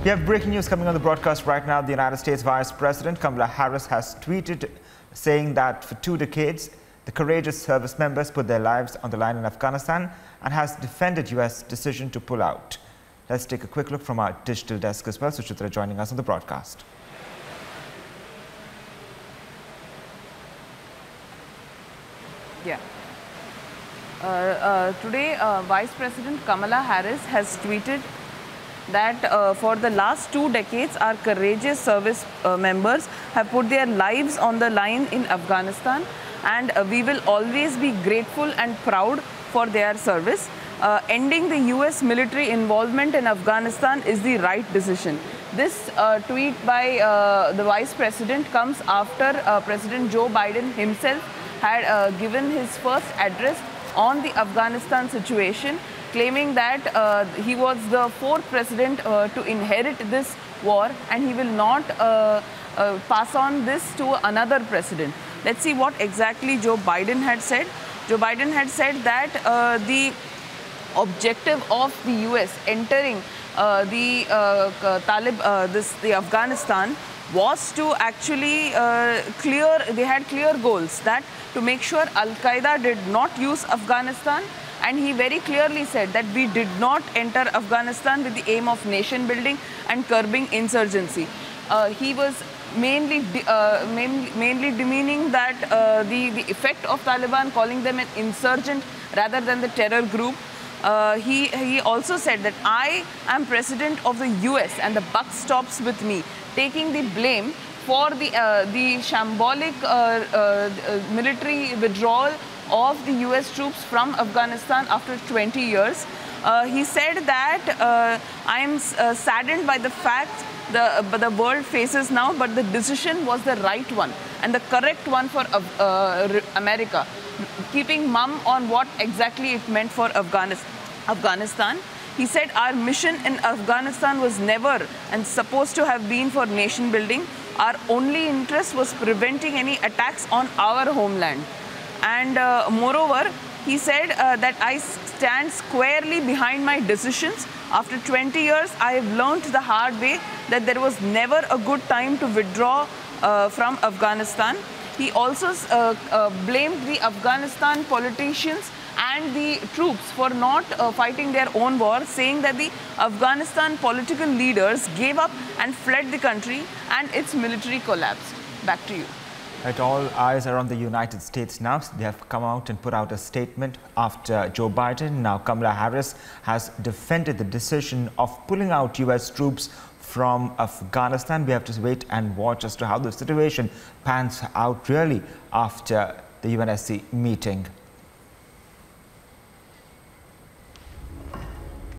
We have breaking news coming on the broadcast right now. The United States Vice President Kamala Harris has tweeted saying that for 2 decades, the courageous service members put their lives on the line in Afghanistan and has defended U.S. decision to pull out. Let's take a quick look from our digital desk as well. Suchitra joining us on the broadcast. Yeah. Today, Vice President Kamala Harris has tweeted that for the last 2 decades, our courageous service members have put their lives on the line in Afghanistan, and we will always be grateful and proud for their service. Ending the U.S. military involvement in Afghanistan is the right decision. This tweet by the Vice President comes after President Joe Biden himself had given his first address on the Afghanistan situation, claiming that he was the 4th president to inherit this war and he will not pass on this to another president. Let's see what exactly Joe Biden had said. Joe Biden had said that the objective of the US entering the Afghanistan was to actually they had clear goals, that to make sure Al-Qaeda did not use Afghanistan, and he very clearly said that we did not enter Afghanistan with the aim of nation building and curbing insurgency. He was mainly demeaning that the effect of Taliban, calling them an insurgent rather than the terror group. He also said that I am president of the US and the buck stops with me, taking the blame for the shambolic military withdrawal of the US troops from Afghanistan after 20 years. He said that I am saddened by the fact the world faces now, but the decision was the right one and the correct one for America, keeping mum on what exactly it meant for Afghanistan. He said our mission in Afghanistan was never and supposed to have been for nation building. Our only interest was preventing any attacks on our homeland. And moreover, he said that I stand squarely behind my decisions. After 20 years, I have learned the hard way that there was never a good time to withdraw from Afghanistan. He also blamed the Afghanistan politicians and the troops for not fighting their own war, saying that the Afghanistan political leaders gave up and fled the country and its military collapsed. Back to you. Right, all eyes are on the United States now. They have come out and put out a statement after Joe Biden. Now Kamala Harris has defended the decision of pulling out US troops from Afghanistan. We have to wait and watch as to how the situation pans out really after the UNSC meeting.